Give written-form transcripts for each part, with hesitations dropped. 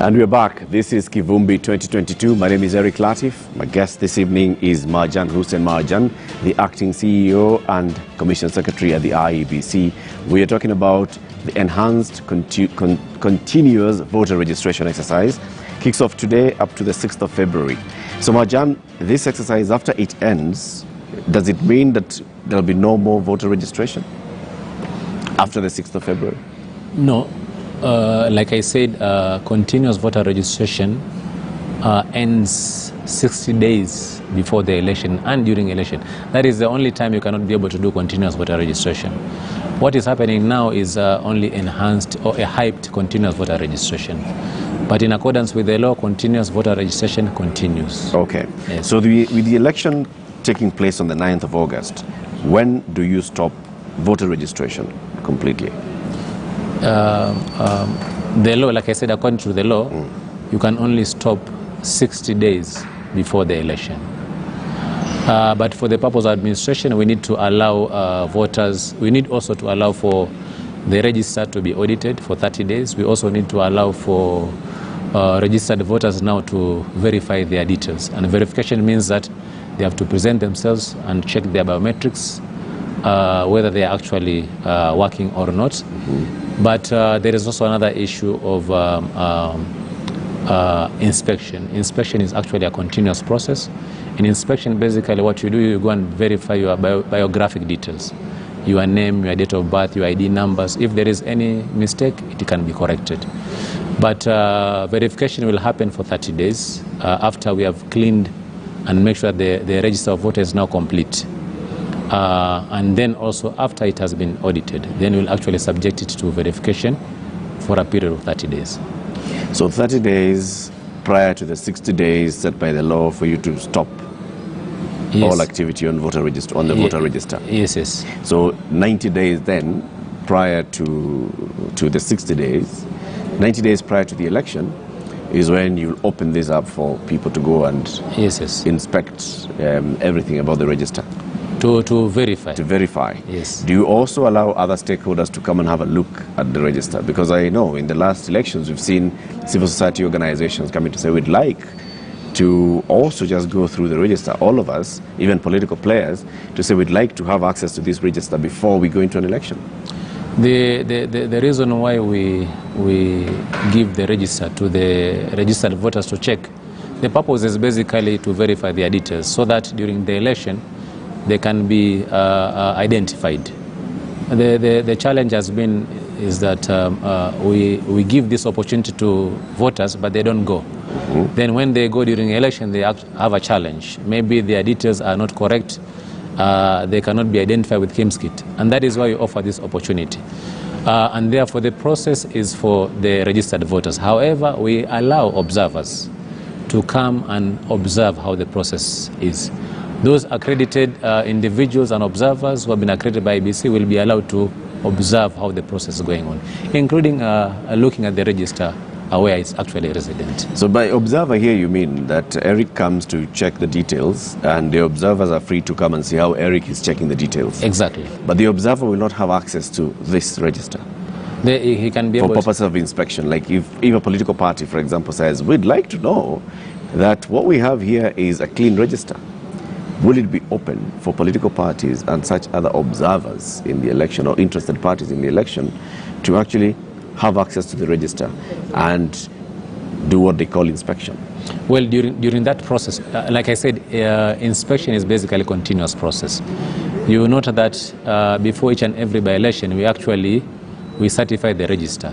And we're back. This is Kivumbi 2022. My name is Eric Latif. My guest this evening is Marjan Hussein Marjan, the acting CEO and Commission Secretary at the IEBC. We are talking about the enhanced continuous voter registration exercise. Kicks off today up to the 6th of February. So Marjan, this exercise, after it ends, does it mean that there will be no more voter registration after the 6th of February? No. Like I said, continuous voter registration ends 60 days before the election and during election. That is the only time you cannot be able to do continuous voter registration. What is happening now is only enhanced or a hyped continuous voter registration. But in accordance with the law, continuous voter registration continues. Okay. Yes. So with the election taking place on the 9th of August, when do you stop voter registration completely? The law, like I said, according to the law, you can only stop 60 days before the election. But for the purpose of administration, we need to allow voters, we need also to allow for the register to be audited for 30 days. We also need to allow for registered voters now to verify their details. And verification means that they have to present themselves and check their biometrics, whether they are actually working or not. But there is also another issue of inspection. Inspection is actually a continuous process. In inspection, basically what you do, you go and verify your biographic details. Your name, your date of birth, your ID numbers. If there is any mistake, it can be corrected. But verification will happen for 30 days after we have cleaned and make sure the register of voters is now complete. And then also after it has been audited, then we'll actually subject it to verification for a period of 30 days. So 30 days prior to the 60 days set by the law for you to stop all activity on voter register, on the voter register. Yes, yes. So 90 days then prior to the 60 days, 90 days prior to the election is when you open this up for people to go and inspect everything about the register. To verify. To verify. Yes. Do you also allow other stakeholders to come and have a look at the register? Because I know in the last elections we've seen civil society organizations coming to say we'd like to also just go through the register, all of us, even political players, to say we'd like to have access to this register before we go into an election. The reason why we give the register to the registered voters to check, the purpose is basically to verify their details so that during the election they can be identified. The challenge has been is that we give this opportunity to voters, but they don't go. Then when they go during election, they have a challenge. Maybe their details are not correct. They cannot be identified with KIMS kit. And that is why we offer this opportunity. And therefore, the process is for the registered voters. However, we allow observers to come and observe how the process is. Those accredited individuals and observers who have been accredited by IEBC will be allowed to observe how the process is going on, including looking at the register where it's actually resident. So by observer here, you mean that Eric comes to check the details and the observers are free to come and see how Eric is checking the details? Exactly. But the observer will not have access to this register? He can be for able purposes of inspection. Like if a political party, for example, says, we'd like to know that what we have here is a clean register, will it be open for political parties and such other observers in the election or interested parties in the election to actually have access to the register and do what they call inspection? Well, during that process, like I said, inspection is basically a continuous process. You note that before each and every by-election, we certify the register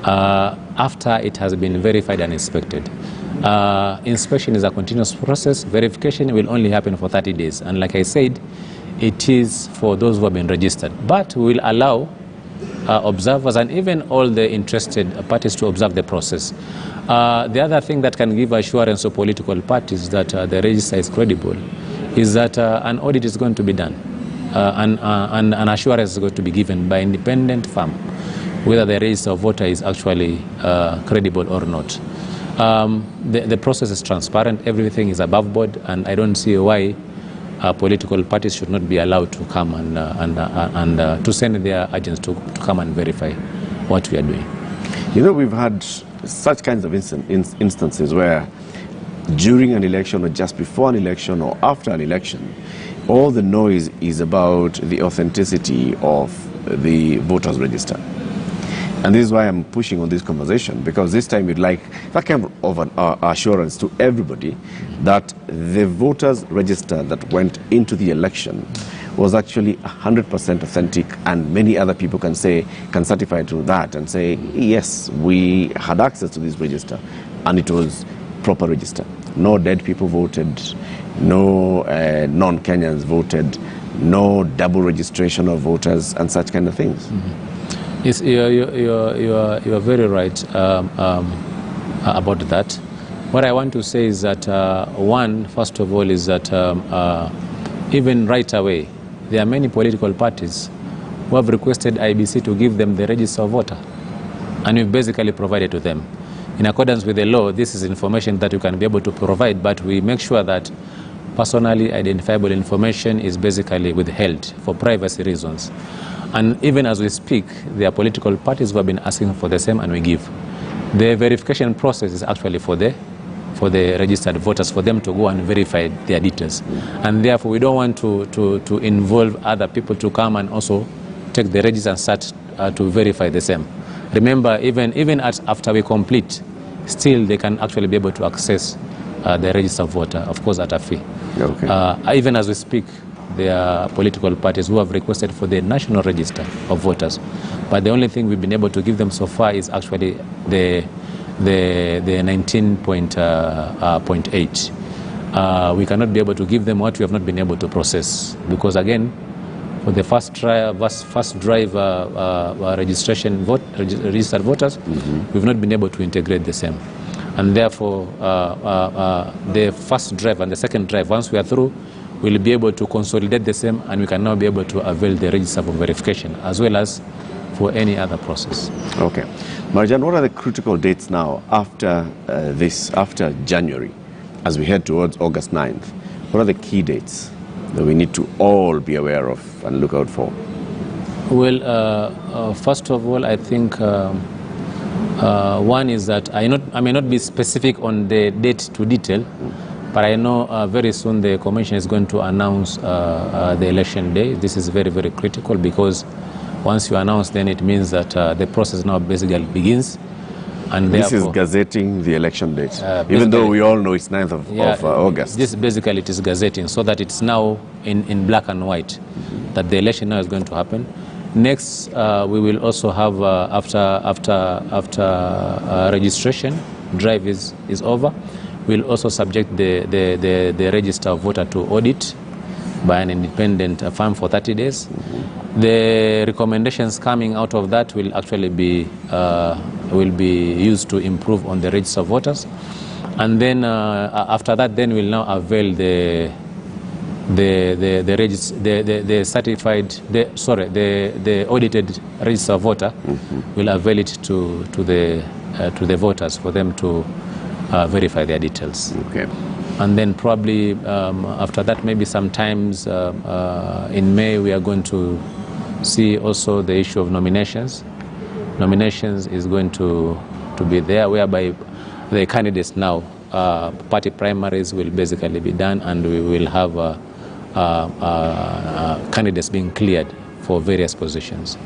after it has been verified and inspected. Inspection is a continuous process. Verification will only happen for 30 days. And like I said, it is for those who have been registered. But we will allow observers and even all the interested parties to observe the process. The other thing that can give assurance to political parties that the register is credible is that an audit is going to be done and an assurance is going to be given by an independent firm whether the register of voter is actually credible or not. The process is transparent, everything is above board, and I don't see why political parties should not be allowed to come and to send their agents to come and verify what we are doing. You know, we've had such kinds of instances where during an election or just before an election or after an election, all the noise is about the authenticity of the voters register. And this is why I'm pushing on this conversation, because this time we'd like that kind of an assurance to everybody that the voters register that went into the election was actually 100% authentic, and many other people can certify to that and say, yes, we had access to this register and it was proper register. No dead people voted, no non-Kenyans voted, no double registration of voters and such kind of things. Yes, you are very right about that. What I want to say is that first of all, is that even right away, there are many political parties who have requested IEBC to give them the register of voter, and we've basically provided to them. In accordance with the law, this is information that you can be able to provide, but we make sure that personally identifiable information is basically withheld for privacy reasons. And even as we speak, there are political parties who have been asking for the same, and we give. The verification process is actually for the registered voters, for them to go and verify their details. And therefore, we don't want to involve other people to come and also take the register and start to verify the same. Remember, even after we complete, still they can actually be able to access the registered voter, of course at a fee. Okay. Even as we speak, there are political parties who have requested for the national register of voters. But the only thing we've been able to give them so far is actually the 19.8. We cannot be able to give them what we have not been able to process, because again, for the first drive registration registered voters, we've not been able to integrate the same. And therefore, the first drive and the second drive, once we are through, we'll be able to consolidate the same, and we can now be able to avail the register for verification as well as for any other process. Okay. Marjan, what are the critical dates now after after January, as we head towards August 9th? What are the key dates that we need to all be aware of and look out for? Well, first of all, I think one is that I may not be specific on the date to detail, but I know very soon the Commission is going to announce the election day. This is very, very critical, because once you announce, then it means that the process now basically begins. And this is gazetting the election date, even though we all know it's 9th of August. This basically it is gazetting, so that it's now in black and white, that the election now is going to happen. Next, we will also have, after registration drive is over, we'll also subject the register of voter to audit by an independent firm for 30 days. The recommendations coming out of that will actually be used to improve on the register of voters. And then after that, then we'll now avail the audited register of voter. Will avail it to the voters for them to verify their details. Okay. And then probably after that, maybe sometimes in May, we are going to see also the issue of nominations. Nominations is going to be there, whereby the candidates now, party primaries will basically be done, and we will have candidates being cleared for various positions.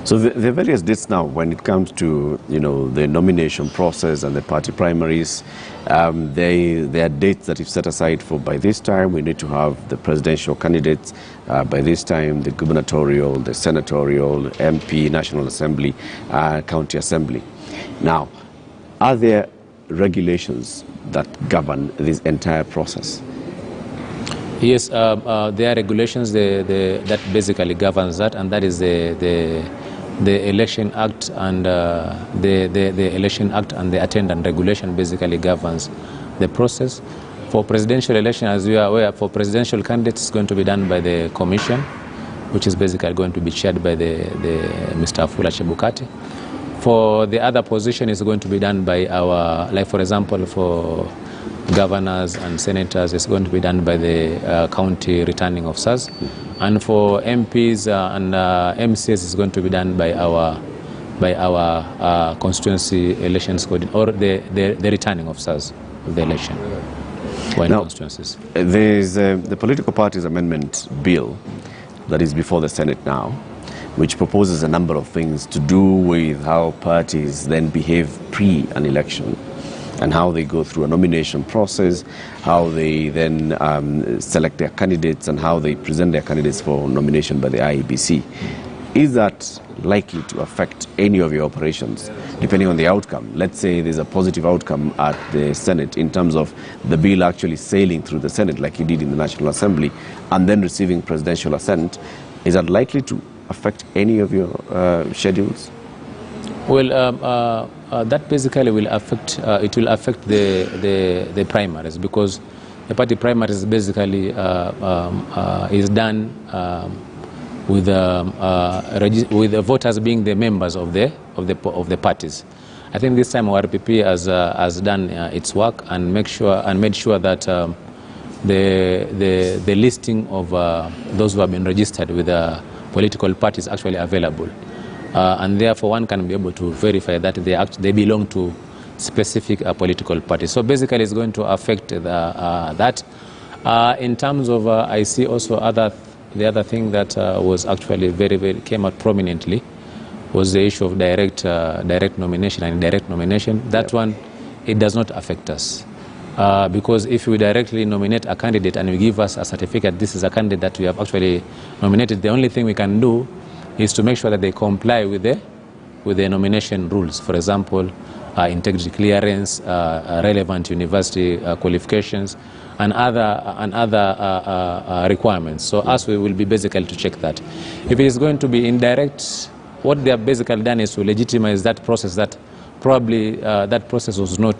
So the various dates now, when it comes to the nomination process and the party primaries, there are dates that you've set aside for. By this time, we need to have the presidential candidates. By this time, the gubernatorial, the senatorial, MP, National Assembly, County Assembly. Now, are there regulations that govern this entire process? Yes, there are regulations that basically governs that, and that is the Election Act, and the Election Act and the attendance regulation basically governs the process. For presidential election, as you are aware, for presidential candidates, it's going to be done by the Commission, which is basically going to be chaired by the Mr. Afula Chebukati. For the other position, it's going to be done by our, like for example, for governors and senators, it's going to be done by the county returning officers. And for MPs and MCs, it's going to be done by our by our constituency elections or the returning officers of the election. Now, there's the Political Parties Amendment Bill that is before the Senate now, which proposes a number of things to do with how parties then behave pre an election and how they go through a nomination process, how they then select their candidates and how they present their candidates for nomination by the IEBC. Is that likely to affect any of your operations, depending on the outcome? Let's say there's a positive outcome at the Senate in terms of the bill actually sailing through the Senate like it did in the National Assembly and then receiving presidential assent. Is that likely to affect any of your schedules? Well, that basically will affect, it will affect the primaries, because the party primaries basically is done with the voters being the members of the parties. I think this time RPP has done its work and made sure that the listing of those who have been registered with the political parties actually available, and therefore one can be able to verify that they belong to specific political parties. So basically, it's going to affect that. In terms of, I see also the other thing that was actually very came out prominently was the issue of direct nomination and indirect nomination. That one, it does not affect us. Because if we directly nominate a candidate and you give us a certificate, this is a candidate that we have actually nominated, the only thing we can do is to make sure that they comply with the nomination rules. For example, integrity clearance, relevant university qualifications, and other requirements. So us, we will be basically to check that. If it is going to be indirect, what they have basically done is to legitimize that process that probably that process was not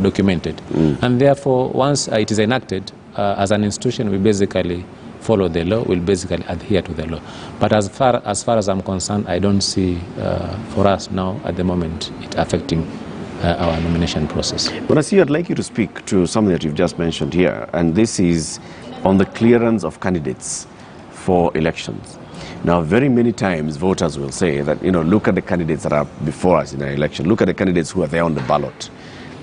documented. And therefore, once it is enacted, as an institution, we basically follow the law, we'll basically adhere to the law. But as far as I'm concerned, I don't see for us now at the moment it affecting our nomination process. But I see I'd like you to speak to something that you've just mentioned here, and this is on the clearance of candidates for elections. Now, very many times voters will say that, look at the candidates that are before us in an election, look at the candidates who are there on the ballot.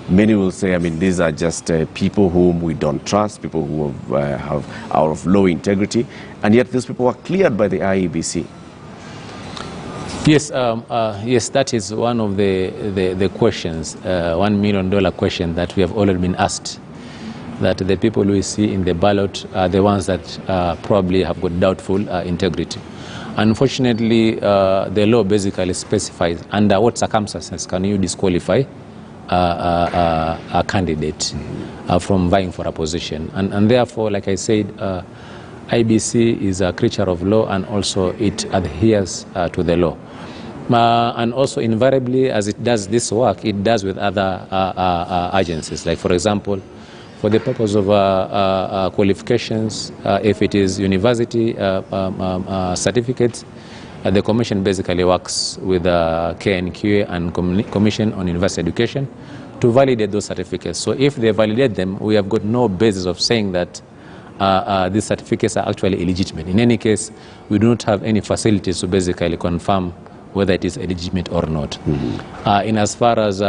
Many will say, these are just people whom we don't trust, people who are of low integrity, and yet these people are cleared by the IEBC. Yes, yes, that is one of the questions, $1 million question that we have already been asked, that the people we see in the ballot are the ones that probably have got doubtful integrity. Unfortunately, the law basically specifies under what circumstances can you disqualify a candidate from vying for a position. And therefore, like I said, IEBC is a creature of law, and also it adheres to the law. And also invariably, as it does this work, it does with other agencies. Like, for example, for the purpose of qualifications, if it is university certificates, the Commission basically works with KNQA and Commission on University Education to validate those certificates. So if they validate them, we have got no basis of saying that these certificates are actually illegitimate. In any case, we do not have any facilities to basically confirm whether it is illegitimate or not. In as far as,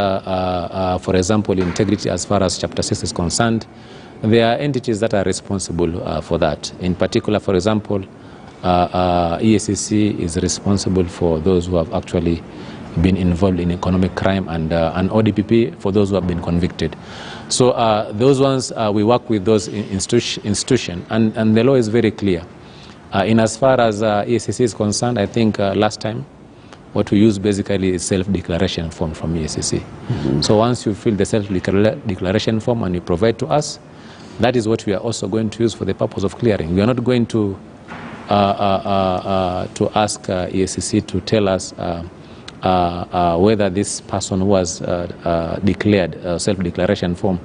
for example, integrity, as far as Chapter 6 is concerned, there are entities that are responsible for that. In particular, for example, EACC is responsible for those who have actually been involved in economic crime, and ODPP for those who have been convicted. So those ones, we work with those institutions, and the law is very clear. In as far as EACC is concerned, I think last time, what we use basically is self-declaration form from EACC. So once you fill the self-declaration form and you provide to us, that is what we are also going to use for the purpose of clearing. We are not going to ask EACC to tell us whether this person who has declared self-declaration form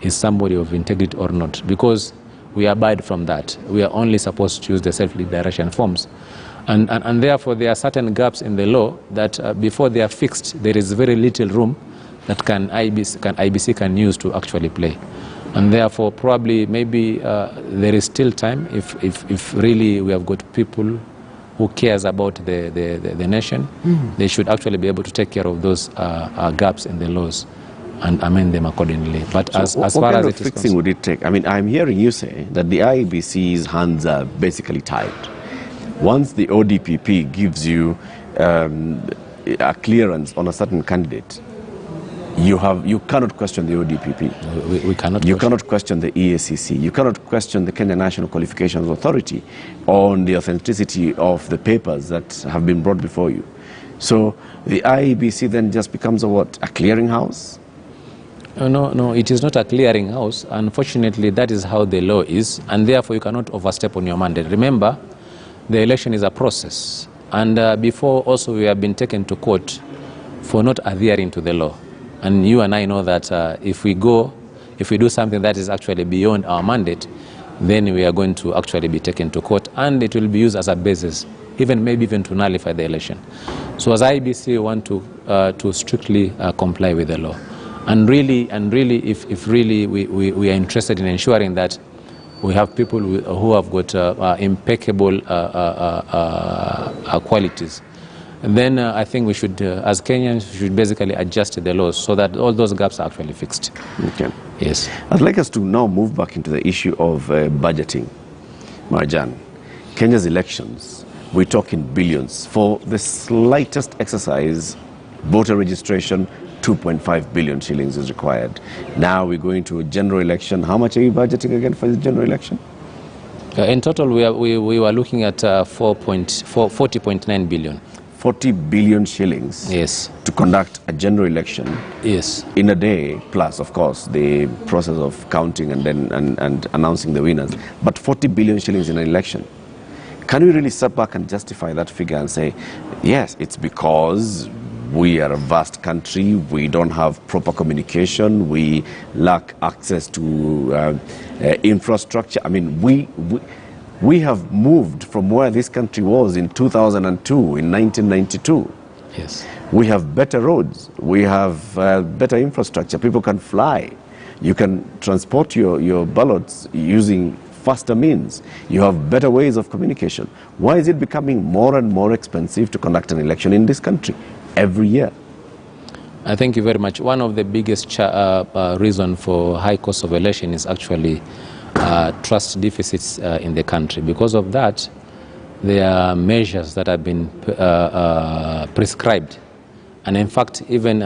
is somebody of integrity or not, because we abide from that. We are only supposed to use the self-declaration forms. And therefore, there are certain gaps in the law that before they are fixed, there is very little room that IEBC can use to actually play. And therefore, probably, maybe there is still time if really we have got people who cares about the nation, they should actually be able to take care of those gaps in the laws and amend them accordingly. But so as far as it is fixing would it take? I mean, I'm hearing you say that the IEBC's hands are basically tied. Once the ODPP gives you a clearance on a certain candidate, you cannot question the ODPP. We cannot. You cannot question the EACC. You cannot question the Kenya National Qualifications Authority on the authenticity of the papers that have been brought before you. So the IEBC then just becomes a what? A clearinghouse? No, it is not a clearinghouse. Unfortunately, that is how the law is, and therefore you cannot overstep on your mandate. Remember, the election is a process, and before also we have been taken to court for not adhering to the law. And you and I know that if we do something that is actually beyond our mandate, then we are going to actually be taken to court, and it will be used as a basis, maybe even to nullify the election. So as IEBC, we want to strictly comply with the law. And really, if really we are interested in ensuring that we have people who have got impeccable qualities, then I think we should, as Kenyans, should basically adjust the laws so that all those gaps are actually fixed. Okay. Yes. I'd like us to now move back into the issue of budgeting. Marjan, Kenya's elections, we're talking billions. For the slightest exercise, voter registration, 2.5 billion shillings is required. Now we're going to a general election. How much are you budgeting again for the general election? In total, we were looking at 40.9 billion. 40 billion shillings, yes, to conduct a general election, yes, in a day, plus of course the process of counting and then and announcing the winners. But 40 billion shillings in an election, can we really step back and justify that figure and say, yes, it's because we are a vast country, we don't have proper communication, we lack access to infrastructure? I mean, we have moved from where this country was in 2002, in 1992. Yes. We have better roads. We have better infrastructure. People can fly. You can transport your ballots using faster means. You have better ways of communication. Why is it becoming more and more expensive to conduct an election in this country every year? I thank you very much. One of the biggest reason for high cost of election is actually trust deficits in the country. Because of that, there are measures that have been prescribed and in fact even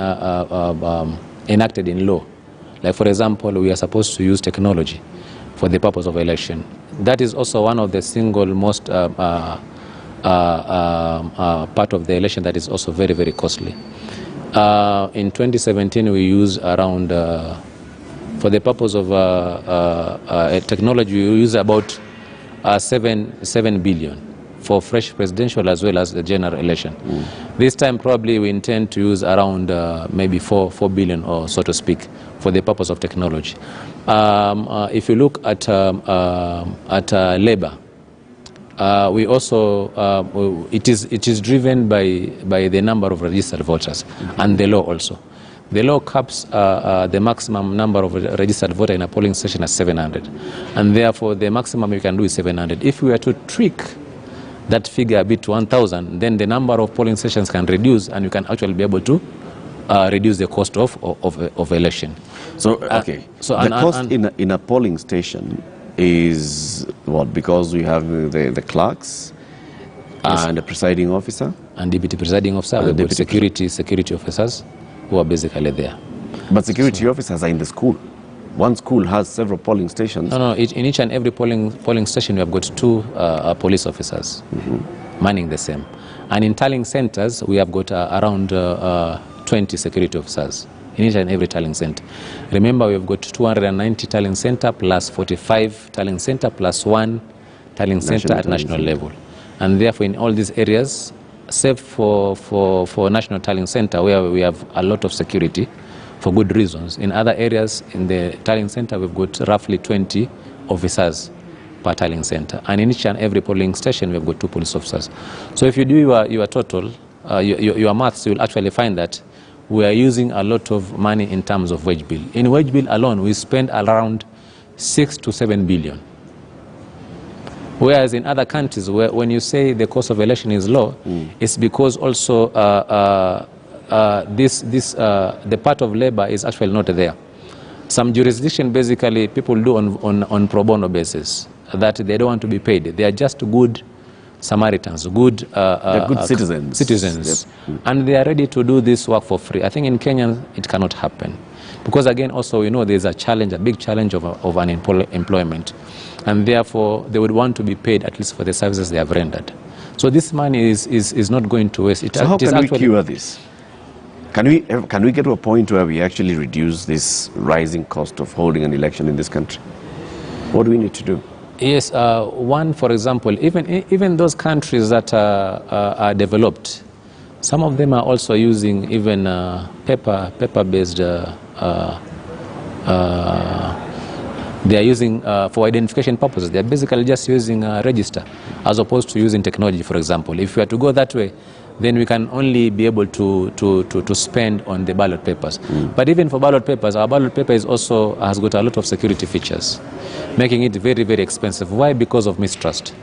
enacted in law. Like for example, we are supposed to use technology for the purpose of election. That is also one of the single most part of the election that is also very, very costly. In 2017, we used around for the purpose of technology, we use about 7 billion for fresh presidential as well as the general election. This time probably we intend to use around maybe 4 billion or so to speak for the purpose of technology. If you look at labor, we also it is driven by the number of registered voters and the law also. The law caps the maximum number of registered voters in a polling station at 700, and therefore the maximum you can do is 700. If we were to tweak that figure a bit to 1,000, then the number of polling stations can reduce, and you can actually be able to reduce the cost of election. So okay, so the cost in a polling station is what? Because we have the clerks, yes, and the presiding officer and deputy presiding officer, and the security officers who are basically there. But security officers are in the school. One school has several polling stations. No, in each and every polling station, we have got 2 police officers manning the same. And in tallying centers, we have got around 20 security officers in each and every tallying center. Remember, we have got 290 tallying center plus 45 tallying center plus 1 tallying center at national level. And therefore, in all these areas, except for National Tallying Center, where we have a lot of security for good reasons. In other areas, in the tallying center, we've got roughly 20 officers per tallying center. And in each and every polling station, we've got 2 police officers. So if you do your total, your maths, you will actually find that we are using a lot of money in terms of wage bill. In wage bill alone, we spend around 6 to 7 billion. Whereas in other countries, when you say the cost of election is low, it's because also the part of labor is actually not there. Some jurisdiction, basically, people do on pro bono basis, that they don't want to be paid. They are just good Samaritans, good, they're good citizens. Yep. And they are ready to do this work for free. I think in Kenya, it cannot happen. Because again, also, you know, there's a challenge, a big challenge of unemployment. And therefore, they would want to be paid at least for the services they have rendered. So this money is not going to waste. So how can we cure this? Can we get to a point where we actually reduce this rising cost of holding an election in this country? What do we need to do? Yes, one, for example, even those countries that are developed, some of them are also using even paper-based. They are using for identification purposes. They are basically just using a register, as opposed to using technology. For example, if we are to go that way, then we can only be able to spend on the ballot papers. But even for ballot papers, our ballot paper has got a lot of security features, making it very, very expensive. Why? Because of mistrust.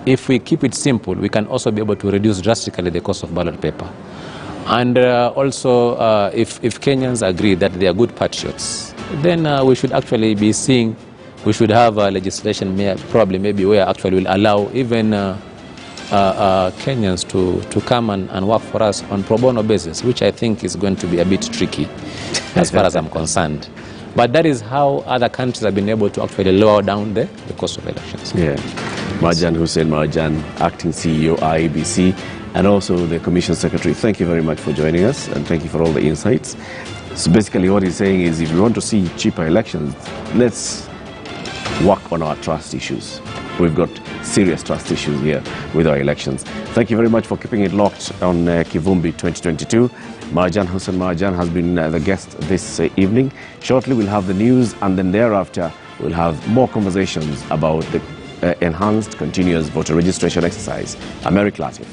If we keep it simple, we can also be able to reduce drastically the cost of ballot paper. And also, if Kenyans agree that they are good patriots, then we should actually be seeing, we should have legislation probably maybe where actually will allow even Kenyans to come and work for us on pro bono basis, which I think is going to be a bit tricky as far as I'm concerned. But that is how other countries have been able to actually lower down the cost of elections. Yeah. Marjan Hussein Marjan, Acting CEO, IEBC, and also the Commission Secretary. Thank you very much for joining us, and thank you for all the insights. So basically what he's saying is, if we want to see cheaper elections, let's work on our trust issues. We've got serious trust issues here with our elections. Thank you very much for keeping it locked on Kivumbi 2022. Marjan Hussein Marjan has been the guest this evening. Shortly we'll have the news, and then thereafter we'll have more conversations about the enhanced continuous voter registration exercise. I'm Eric Latif.